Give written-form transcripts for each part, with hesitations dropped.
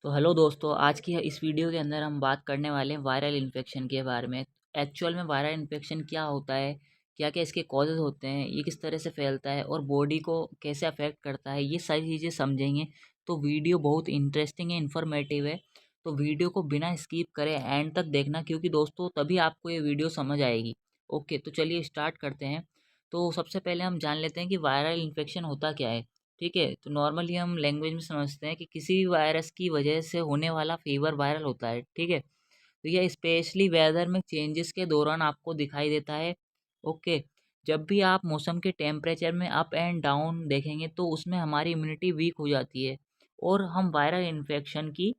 तो हेलो दोस्तों, आज की इस वीडियो के अंदर हम बात करने वाले हैं वायरल इन्फेक्शन के बारे में। एक्चुअल में वायरल इन्फेक्शन क्या होता है, क्या-क्या इसके कॉजेज़ होते हैं, ये किस तरह से फैलता है और बॉडी को कैसे अफेक्ट करता है, ये सारी चीज़ें समझेंगे। तो वीडियो बहुत इंटरेस्टिंग है, इन्फॉर्मेटिव है। तो वीडियो को बिना स्किप करे एंड तक देखना, क्योंकि दोस्तों तभी आपको ये वीडियो समझ आएगी। ओके, तो चलिए स्टार्ट करते हैं। तो सबसे पहले हम जान लेते हैं कि वायरल इन्फेक्शन होता क्या है। ठीक है, तो नॉर्मली हम लैंग्वेज में समझते हैं कि किसी भी वायरस की वजह से होने वाला फीवर वायरल होता है। ठीक है, तो यह स्पेशली वेदर में चेंजेस के दौरान आपको दिखाई देता है। ओके, जब भी आप मौसम के टेम्परेचर में अप एंड डाउन देखेंगे तो उसमें हमारी इम्यूनिटी वीक हो जाती है और हम वायरल इन्फेक्शन की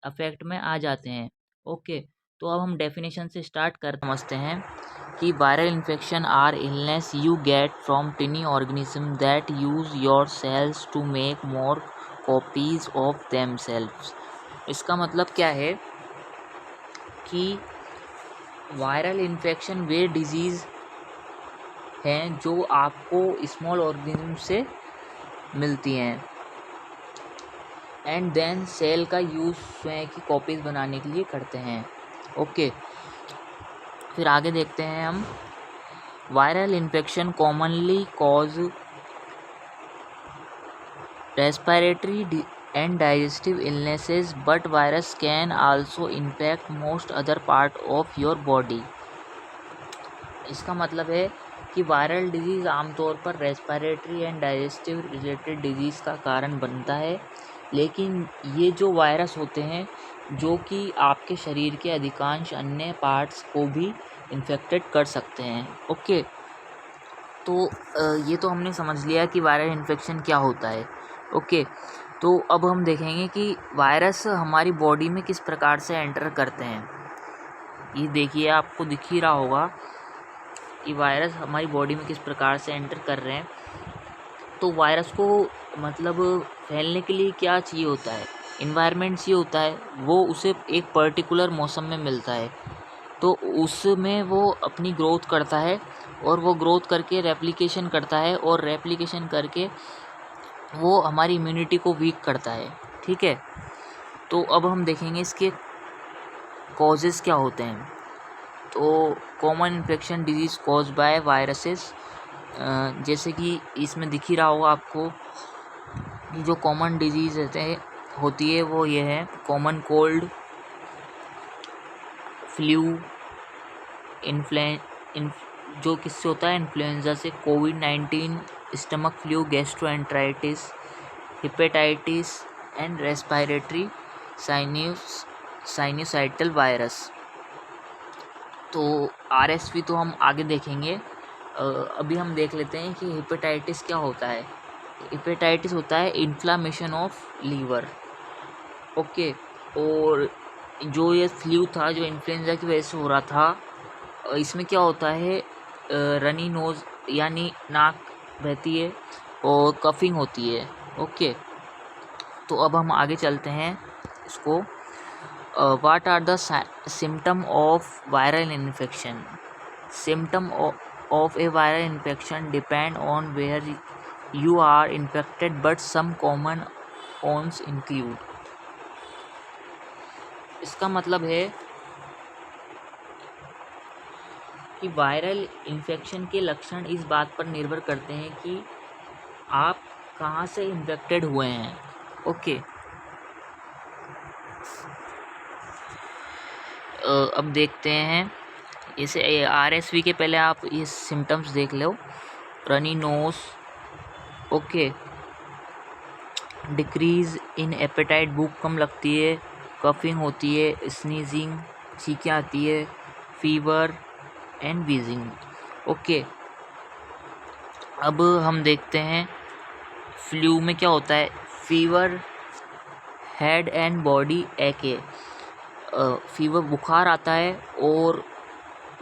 अफेक्ट में आ जाते हैं। ओके, तो अब हम डेफिनेशन से स्टार्ट कर समझते हैं कि viral infection or illness you get from tiny organism that use your cells to make more copies of themselves. इसका मतलब क्या है कि वायरल इन्फेक्शन वे डिजीज़ हैं जो आपको स्मॉल ऑर्गेनिज्म से मिलती हैं एंड देन सेल का यूज़ स्वयं की कॉपीज़ बनाने के लिए करते हैं। ओके, फिर आगे देखते हैं हम। Viral infection commonly cause respiratory and digestive illnesses, but virus can also impact most other part of your body। इसका मतलब है कि वायरल डिजीज़ आमतौर पर respiratory and digestive related disease का कारण बनता है, लेकिन ये जो वायरस होते हैं जो कि आपके शरीर के अधिकांश अन्य पार्ट्स को भी इन्फेक्टेड कर सकते हैं। ओके, तो ये तो हमने समझ लिया कि वायरल इन्फेक्शन क्या होता है। ओके, तो अब हम देखेंगे कि वायरस हमारी बॉडी में किस प्रकार से एंटर करते हैं। ये देखिए, आपको दिख ही रहा होगा कि वायरस हमारी बॉडी में किस प्रकार से एंटर कर रहे हैं। तो वायरस को मतलब फैलने के लिए क्या चाहिए होता है, इन्वायरमेंट चाहिए होता है। वो उसे एक पर्टिकुलर मौसम में मिलता है, तो उसमें वो अपनी ग्रोथ करता है और वो ग्रोथ करके रेप्लिकेशन करता है और रेप्लिकेशन करके वो हमारी इम्यूनिटी को वीक करता है। ठीक है, तो अब हम देखेंगे इसके कॉजेज़ क्या होते हैं। तो common infection disease cause by viruses, जैसे कि इसमें दिख ही रहा होगा आपको कि जो कॉमन डिजीज़ होती है वो ये है कॉमन कोल्ड, फ्लू, जो किससे होता है, इन्फ्लुएंजा से, कोविड-19, stomach flu, gastroenteritis, hepatitis and respiratory syncytial virus. तो आरएसवी तो हम आगे देखेंगे। अभी हम देख लेते हैं कि हेपेटाइटिस क्या होता है। हेपेटाइटिस होता है इन्फ्लामेशन ऑफ लीवर। ओके, और जो ये फ्लू था जो इन्फ्लुएंजा की वजह से हो रहा था, इसमें क्या होता है, रनी नोज़ यानी नाक बहती है और कफिंग होती है। ओके, तो अब हम आगे चलते हैं इसको। What are the symptom of viral infection. Symptom of a viral infection depend on where you are infected, but some common ones include. इसका मतलब है कि वायरल इन्फेक्शन के लक्षण इस बात पर निर्भर करते हैं कि आप कहाँ से इन्फेक्टेड हुए हैं। ओके, अब देखते हैं जैसे आरएसवी के पहले आप ये सिम्टम्स देख लो। Runny nose, okay, decrease in appetite, भूख कम लगती है, कफिंग होती है, स्नीजिंग, छींकें आती है, फीवर एंड वीजिंग। ओके, अब हम देखते हैं फ्लू में क्या होता है। Fever, head and body ache, fever बुखार आता है और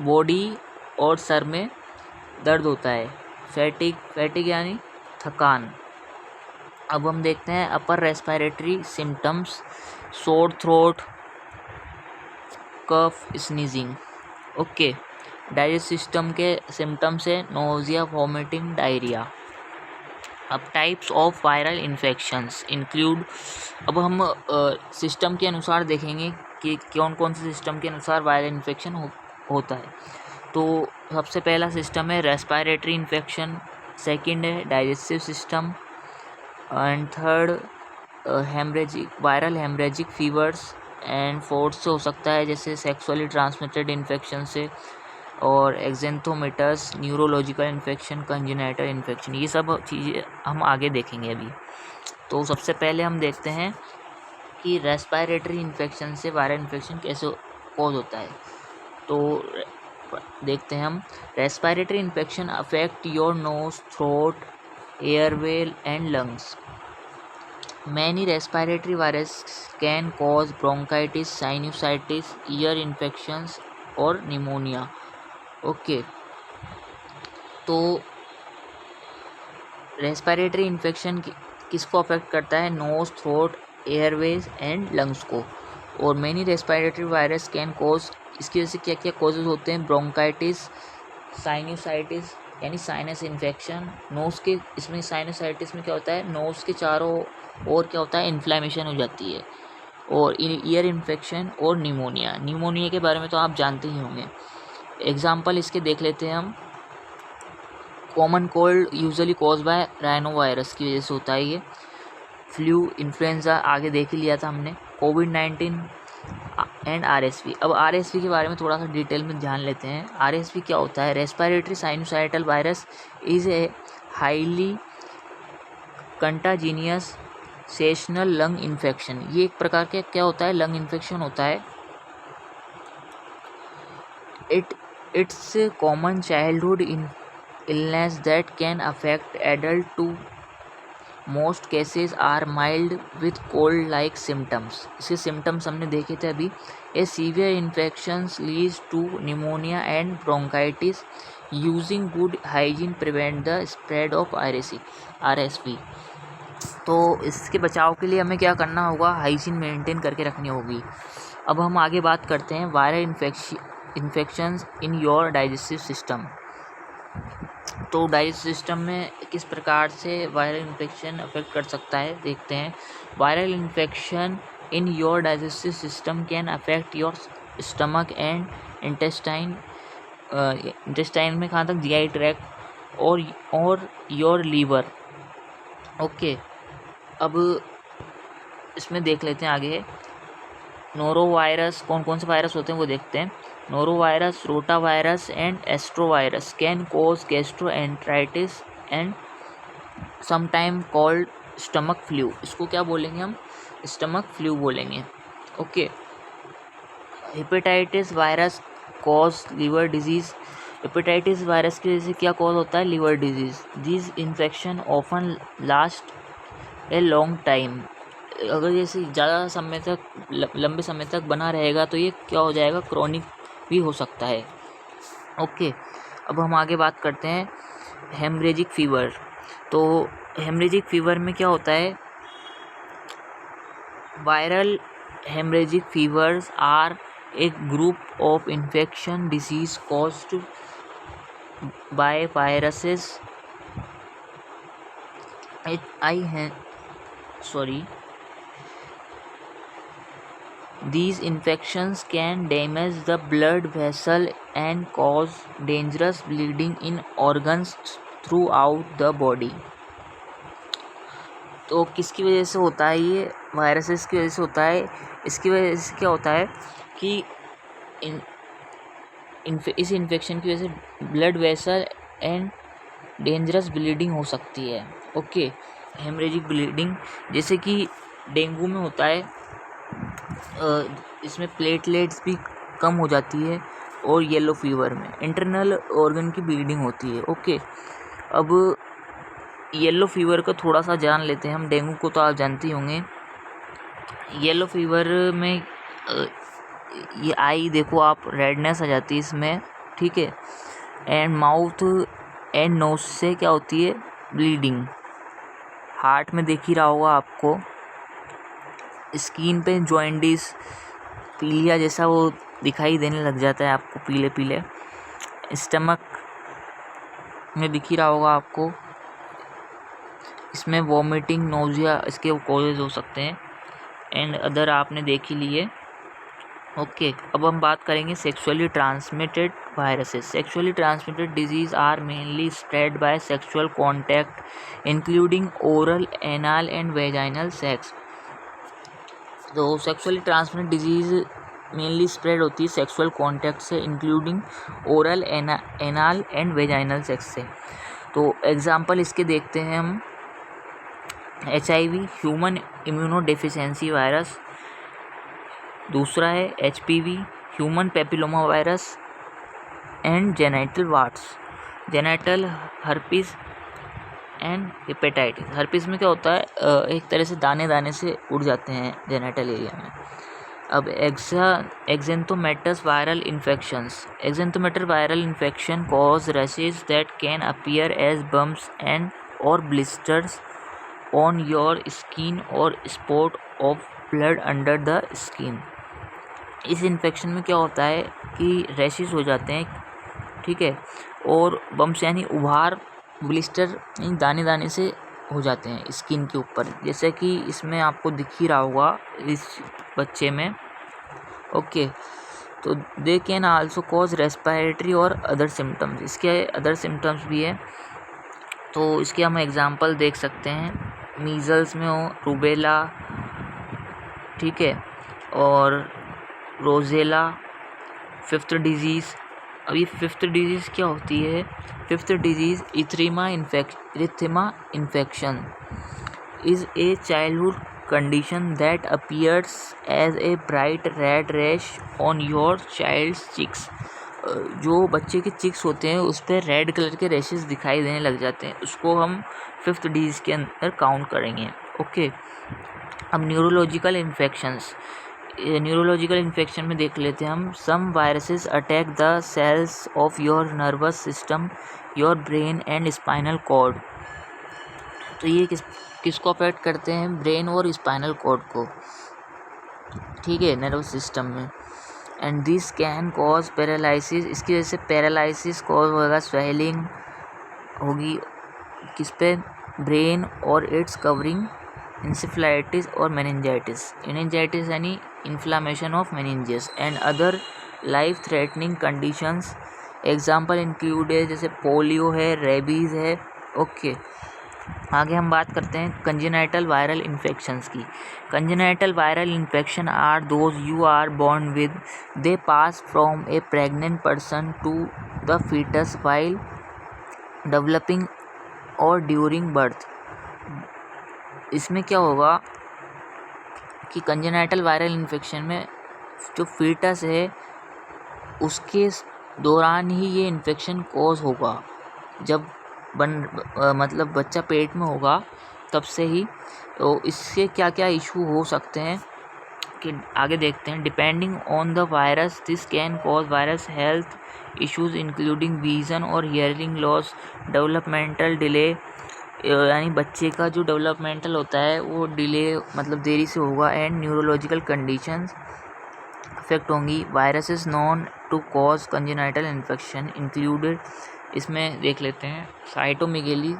बॉडी और सर में दर्द होता है। फैटिग यानी थकान। अब हम देखते हैं upper respiratory symptoms, sore throat, cough, sneezing. Okay, digest system के सिम्टम्स है नोजिया, वॉमिटिंग, डायरिया। अब types of viral infections include अब हम सिस्टम के अनुसार देखेंगे कि कौन कौन से सिस्टम के अनुसार वायरल इन्फेक्शन होता है। तो सबसे पहला सिस्टम है रेस्पिरेटरी इन्फेक्शन, सेकंड है digestive system, and third haemorrhagic viral haemorrhagic fevers, and fourth से हो सकता है जैसे सेक्सुअली ट्रांसमिटेड इन्फेक्शन से, और एक्जेंथोमेटस, न्यूरोलॉजिकल इन्फेक्शन, कंजेनाइटल इन्फेक्शन। ये सब चीज़ें हम आगे देखेंगे अभी। तो सबसे पहले हम देखते हैं कि रेस्पिरेटरी इन्फेक्शन से वायरल इन्फेक्शन कैसे कॉज होता है। तो देखते हैं हम। Respiratory infection affect your nose, throat, airway and lungs. Many respiratory virus can cause bronchitis, sinusitis, ear infections और निमोनिया। ओके, तो रेस्पिरेटरी इन्फेक्शन किसको अफेक्ट करता है? Nose, throat, airways and lungs को। और many respiratory virus can cause, इसकी वजह से क्या क्या कॉजेज होते हैं? ब्रोंकाइटिस, साइनसाइटिस यानी साइनस इन्फेक्शन, नोज़ के, इसमें साइनसाइटिस में क्या होता है? नोज़ के चारों ओर क्या होता है? इन्फ्लेमेशन हो जाती है। और ईयर इन्फेक्शन और निमोनिया। निमोनिया के बारे में तो आप जानते ही होंगे। एग्जाम्पल इसके देख लेते हैं हम। Common cold usually cause by rhino virus की वजह से होता है ये। फ्लू, इन्फ्लुएंजा आगे देख ही लिया था हमने। कोविड-19 एंड आरएसवी। अब आरएसवी के बारे में थोड़ा सा डिटेल में ध्यान लेते हैं। आरएसवी क्या होता है? Respiratory syncytial virus is a highly contagious seasonal lung infection. ये एक प्रकार के क्या होता है? लंग इन्फेक्शन होता है। It's common childhood illness that can affect adult too. Most cases are mild with cold like symptoms. इसके symptoms हमने देखे थे अभी। A severe infections leads to pneumonia and bronchitis. Using good hygiene prevent the spread of RSV. तो इसके बचाव के लिए हमें क्या करना होगा? हाइजीन मेंटेन करके रखनी होगी। अब हम आगे बात करते हैं viral infections in your digestive system. तो डाइजेस्टिव सिस्टम में किस प्रकार से वायरल इन्फेक्शन अफेक्ट कर सकता है, देखते हैं। Viral infection in your digestive system can affect your stomach and intestine. Intestine में कहाँ तक? जीआई ट्रैक्ट और योर लीवर। ओके, अब इसमें देख लेते हैं आगे। नोरोवायरस, कौन कौन से वायरस होते हैं वो देखते हैं। Norovirus, rotavirus and astrovirus can cause gastroenteritis and sometime called stomach flu. इसको क्या बोलेंगे हम? स्टमक फ्लू बोलेंगे। Okay, hepatitis virus cause liver disease. Hepatitis virus की वजह से क्या कॉज होता है? Liver disease. This infection often last a long time. अगर जैसे ज़्यादा समय तक, लंबे समय तक बना रहेगा तो ये क्या हो जाएगा? क्रोनिक भी हो सकता है। ओके, अब हम आगे बात करते हैं हेमरेजिक फीवर। तो हेमरेजिक फीवर में क्या होता है? Viral haemorrhagic fevers are a group of infection disease caused by viruses. These infections can damage the blood vessel and cause dangerous bleeding in organs throughout the body. तो किसकी वजह से होता है ये? वायरसेस की वजह से होता है। इसकी वजह से क्या होता है कि इस इन्फेक्शन की वजह से blood vessel and dangerous bleeding हो सकती है। ओके, हेमरेजिक ब्लीडिंग जैसे कि डेंगू में होता है। इसमें प्लेटलेट्स भी कम हो जाती है। और येलो फीवर में इंटरनल ऑर्गन की ब्लीडिंग होती है। ओके, अब येलो फीवर का थोड़ा सा जान लेते हैं हम। डेंगू को तो आप जानते ही होंगे। येलो फीवर में ये आई देखो आप, रेडनेस आ जाती है इसमें, ठीक है। एंड माउथ एंड नोज से क्या होती है? ब्लीडिंग। हार्ट में देख ही रहा होगा आपको। स्किन पे जॉइंटिस, पीलिया जैसा वो दिखाई देने लग जाता है आपको, पीले पीले। स्टमक में दिख ही रहा होगा आपको। इसमें वॉमिटिंग, नोजिया इसके कॉजेज हो सकते हैं। एंड अदर आपने देख ही लिए। ओके, अब हम बात करेंगे sexually transmitted viruses. Sexually transmitted disease are mainly spread by sexual contact including oral, anal and vaginal sex. तो sexually transmitted disease mainly spread होती है सेक्सुअल कॉन्टैक्ट से, including oral, anal and vaginal sex से। तो example इसके देखते हैं हम। HIV ह्यूमन इम्यूनोडेफिशिएंसी वायरस, दूसरा है HPV human papilloma virus and genital वार्ट्स, genital herpes and hepatitis. Herpes में क्या होता है, एक तरह से दाने दाने से उड़ जाते हैं जेनिटल एरिया में। अब exanthematous viral infections. Exanthematous viral infection cause rashes that can appear as bumps and और ब्लिस्टर्स ऑन योर स्किन और spot of blood under the skin. इस इन्फेक्शन में क्या होता है कि रैशेज हो जाते हैं, ठीक है, और बम्प्स यानी उभार, ब्लिस्टर यानी दाने दाने से हो जाते हैं स्किन के ऊपर, जैसे कि इसमें आपको दिख ही रहा होगा इस बच्चे में। ओके, तो they can also cause respiratory और अदर सिम्टम्स। इसके अदर सिम्टम्स भी है, तो इसके हम एग्जांपल देख सकते हैं। मीज़ल्स में हो रूबेला, ठीक है, और रोजेला। फिफ्थ डिजीज़, अभी फिफ्थ डिजीज़ क्या होती है? फिफ्थ डिजीज़ इथ्रीमा infection is a childhood condition that appears as a bright red rash on your child's cheeks। जो बच्चे के चिक्स होते हैं उस पर रेड कलर के रैशेस दिखाई देने लग जाते हैं, उसको हम फिफ्थ डिजीज़ के अंदर काउंट करेंगे। ओके, अब न्यूरोलॉजिकल इन्फेक्शंस। न्यूरोलॉजिकल इन्फेक्शन में देख लेते हैं हम। Some viruses attack the cells of your nervous system, your brain and spinal cord. तो ये किसको अफेक्ट करते हैं? ब्रेन और स्पाइनल कॉर्ड को, ठीक है, नर्वस सिस्टम में। And this can cause paralysis, इसकी वजह से पैरालिसिस कॉज होगा, स्वेलिंग होगी किस पे? ब्रेन और इट्स कवरिंग, इंसेफ्लाइटिस और मेनिंजाइटिस। मेनिंजाइटिस यानी inflammation of meninges and other life threatening conditions. Example include है जैसे पोलियो है, रेबीज़ है। ओके, आगे हम बात करते हैं कंजेनाइटल वायरल इन्फेक्शंस की। Congenital viral infection are those you are born with, they pass from a pregnant person to the foetus while developing और ड्यूरिंग बर्थ। इसमें क्या होगा कि कंजेनाइटल वायरल इन्फेक्शन में जो फीटस है उसके दौरान ही ये इन्फेक्शन कॉज होगा, जब मतलब बच्चा पेट में होगा तब से ही। तो इससे क्या क्या इशू हो सकते हैं कि आगे देखते हैं। Depending on the virus this can cause virus health issues including vision और हियरिंग लॉस, डेवलपमेंटल डिले, यानी बच्चे का जो डेवलपमेंटल होता है वो डिले मतलब देरी से होगा, एंड न्यूरोलॉजिकल कंडीशंस अफेक्ट होंगी। Viruses known to cause congenital infection included, इसमें देख लेते हैं cytomegaly,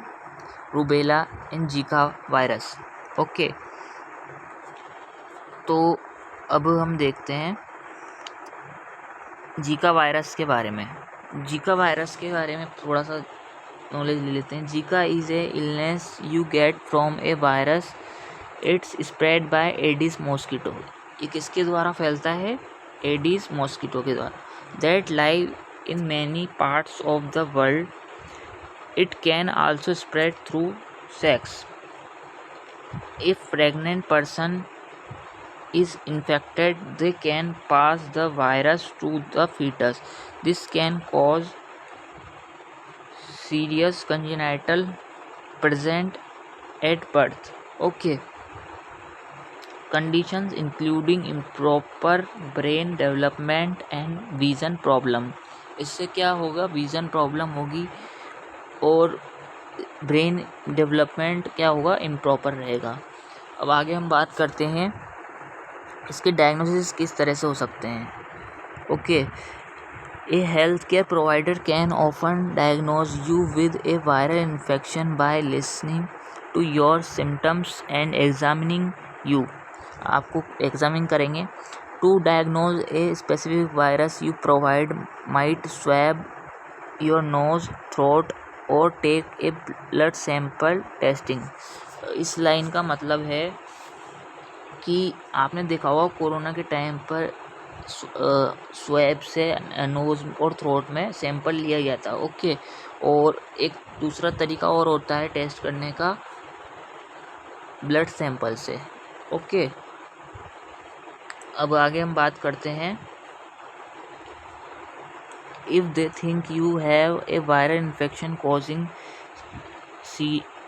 rubella and Zika virus. Okay, तो अब हम देखते हैं जीका वायरस के बारे में। जीका वायरस के बारे में थोड़ा सा नॉलेज ले लेते हैं। Zika is a illness you get from A virus, it's spread by Aedes mosquito. ये किसके द्वारा फैलता है? एडिस मॉस्किटो के द्वारा। That live in many parts of the world. It can also spread through sex. If pregnant person is infected, they can pass the virus to the fetus. This can cause serious congenital present at birth. Okay. Conditions including improper brain development and vision problem. इससे क्या होगा? Vision problem होगी और brain development क्या होगा? Improper रहेगा। अब आगे हम बात करते हैं इसके डायग्नोसिस किस तरह से हो सकते हैं। Okay, a health care provider can often diagnose you with a viral infection by listening to your symptoms and examining you. आपको एग्जामिन करेंगे। To diagnose a specific virus you provide might swab your nose, throat और take a blood sample testing. इस line का मतलब है कि आपने देखा होगा कोरोना के टाइम पर स्वैब से नोज़ और थ्रोट में सैंपल लिया गया था। ओके, और एक दूसरा तरीका और होता है टेस्ट करने का ब्लड सैंपल से। ओके, अब आगे हम बात करते हैं। If they think you have a viral infection causing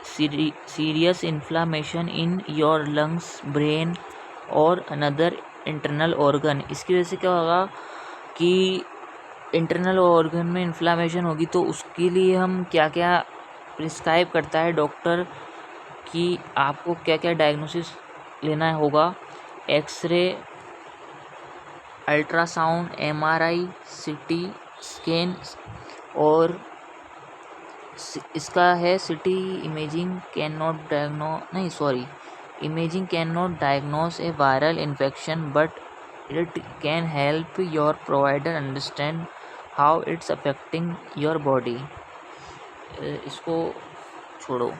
serious inflammation in your lungs, brain और अनदर इंटरनल ऑर्गन। इसकी वजह से क्या होगा कि इंटरनल ऑर्गन में इन्फ्लामेशन होगी, तो उसके लिए हम क्या क्या प्रिस्क्राइब करता है डॉक्टर कि आपको क्या क्या डायग्नोसिस लेना होगा। X-ray, ultrasound, MRI, CT scan, और इसका है CT imaging can not diagnose a viral infection but it can help your provider understand how it's affecting your body. इसको छोड़ो।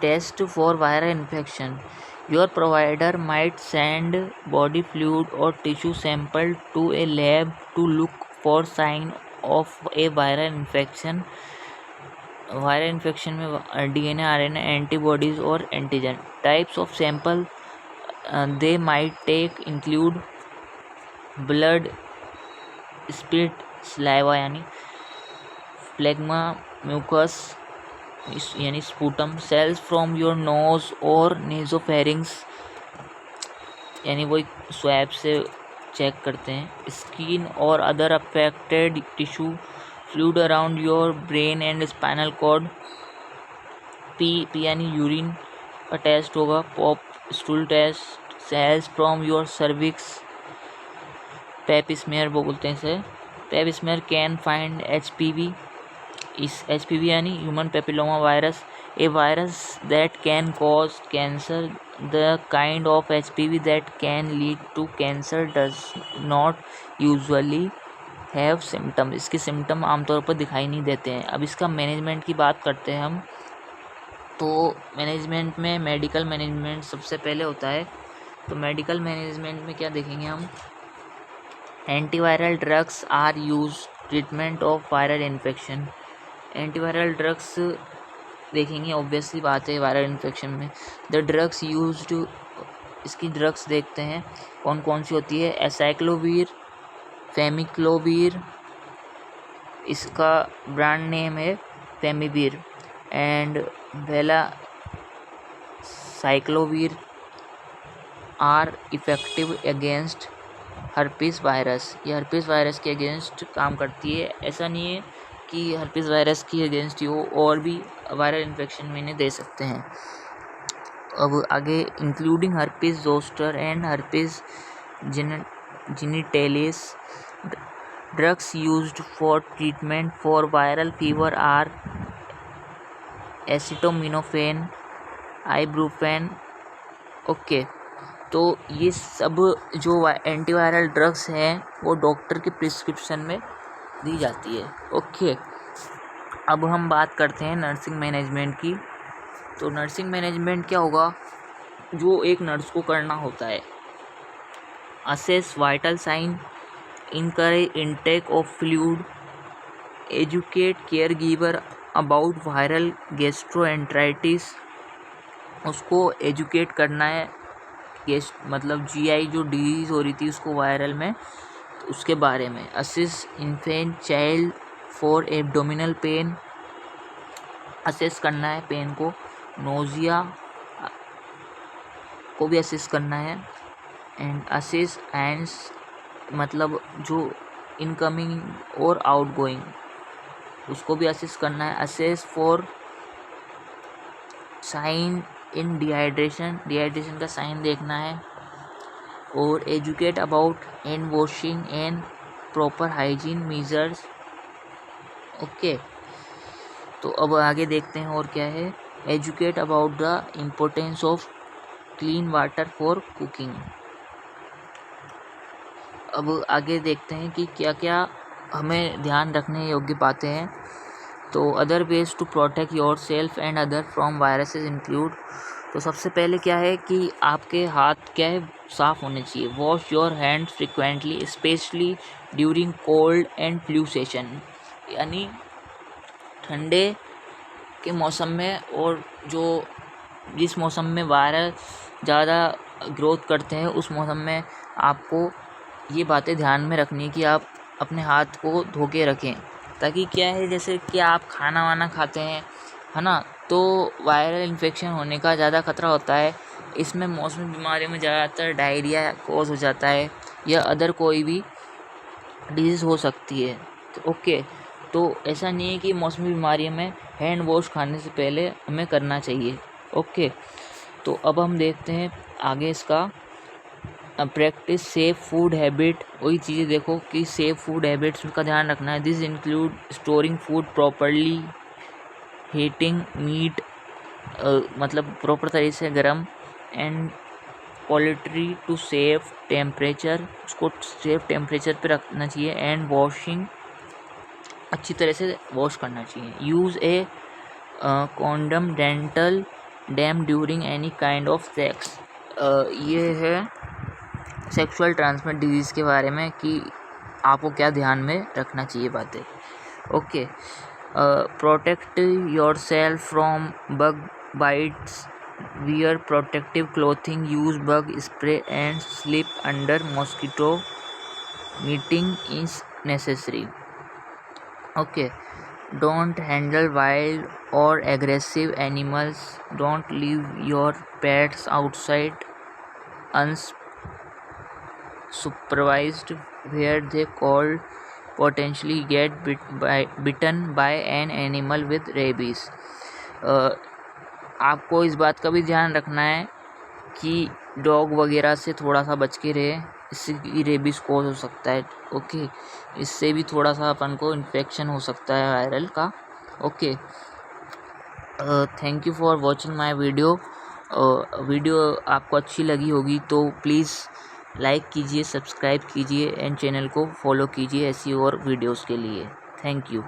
Test for viral infection, your provider might send body fluid और tissue sample to a lab to look for sign of a viral infection. Viral infection में DNA, RNA, antibodies और antigen. Types of sample they might take include blood, spit, saliva यानी phlegm, mucus यानी sputum, cells from your nose और nasopharynx यानी वो swab से check करते हैं। स्किन और other affected tissue, fluid around your brain and spinal cord. Pee यानी यूरिन का टेस्ट होगा। Poop stool test, cells from your cervix, pap smear वो बोलते हैं इसे। Pap smear can find HPV, इस एचपीवी यानी human papilloma virus, a virus that can cause cancer. The kind of HPV that can lead to cancer does not usually have symptom. इसके symptom आमतौर पर दिखाई नहीं देते हैं। अब इसका मैनेजमेंट की बात करते हैं हम, तो मैनेजमेंट में मेडिकल मैनेजमेंट सबसे पहले होता है। तो मेडिकल मैनेजमेंट में क्या देखेंगे हम, antiviral drugs are use treatment of viral infection. Antiviral drugs देखेंगे, ऑब्वियसली बात है वायरल इन्फेक्शन में। द ड्रग्स यूज्ड, इसकी ड्रग्स देखते हैं कौन कौन सी होती है। एसाइक्लोवीर, फेमिक्लोवीर, इसका ब्रांड नेम है Famvir, and valacyclovir are effective against herpes virus. ये हर्पीस वायरस के अगेंस्ट काम करती है। ऐसा नहीं है कि हर्पीस वायरस की अगेंस्ट ही हो, और भी वायरल इन्फेक्शन में इन्हें दे सकते हैं। अब आगे, including herpes zoster and herpes genitalis. Drugs used for treatment for viral fever are acetaminophen, ibuprofen. Okay, तो ये सब जो एंटीवायरल ड्रग्स हैं वो डॉक्टर के प्रिस्क्रिप्शन में दी जाती है। ओके, अब हम बात करते हैं नर्सिंग मैनेजमेंट की। तो नर्सिंग मैनेजमेंट क्या होगा, जो एक नर्स को करना होता है। Assess vital sign, encourage intake of fluid, educate care giver about viral gastroenteritis. उसको एजुकेट करना है, मतलब जीआई जो डिजीज़ हो रही थी उसको वायरल में, तो उसके बारे में। Assess infant child for abdominal pain, assess करना है पेन को। नोजिया को भी असेस करना है। एंड असेस एंड्स मतलब जो इनकमिंग और आउटगोइंग, उसको भी असेस करना है। Assess for sign in dehydration, dehydration का साइन देखना है। और educate about hand washing and proper hygiene measures. Okay, तो अब आगे देखते हैं और क्या है। Educate about the importance of clean water for cooking. अब आगे देखते हैं कि क्या क्या हमें ध्यान रखने योग्य बातें हैं। तो other ways to protect yourself and other from viruses include, तो सबसे पहले क्या है कि आपके हाथ क्या है साफ़ होने चाहिए। Wash your hands frequently specially during cold and flu session, यानी ठंडे के मौसम में और जो जिस मौसम में वायरस ज़्यादा ग्रोथ करते हैं उस मौसम में आपको ये बातें ध्यान में रखनी है कि आप अपने हाथ को धो के रखें, ताकि क्या है जैसे कि आप खाना वाना खाते हैं है ना, तो वायरल इन्फेक्शन होने का ज़्यादा खतरा होता है। इसमें मौसमी बीमारियों में ज़्यादातर डायरिया कॉज हो जाता है या अदर कोई भी डिजीज़ हो सकती है। तो ओके, तो ऐसा नहीं है कि मौसमी बीमारियों में हैंड वॉश खाने से पहले हमें करना चाहिए। ओके, तो अब हम देखते हैं आगे इसका प्रैक्टिस सेफ फूड हैबिट। वही चीज़ें देखो कि सेफ फूड हैबिट्स का ध्यान रखना है। This include storing food properly, heating meat मतलब प्रॉपर तरीके से गर्म, and poultry to safe temperature, उसको सेफ टेम्परेचर पे रखना चाहिए, एंड वॉशिंग अच्छी तरह से वॉश करना चाहिए। Use A condom dental dam during any kind of sex, ये है सेक्सुअल ट्रांसमिट डिजीज़ के बारे में कि आपको क्या ध्यान में रखना चाहिए बातें। Okay, protect your self from bug bytes, wear protective clothing, use bug spray and sleep under mosquito netting is necessary. Okay, don't handle wild or aggressive animals, don't leave your pets outside unsupervised where they could potentially get bitten by an animal with rabies. आपको इस बात का भी ध्यान रखना है कि dog वगैरह से थोड़ा सा बच के रहे, इससे रेबीज कोज हो सकता है। ओके, इससे भी थोड़ा सा अपन को इन्फेक्शन हो सकता है वायरल का। Okay, thank you for watching my video. Video आपको अच्छी लगी होगी तो प्लीज़ लाइक कीजिए, सब्सक्राइब कीजिए एंड चैनल को फॉलो कीजिए ऐसी और वीडियोस के लिए। Thank you.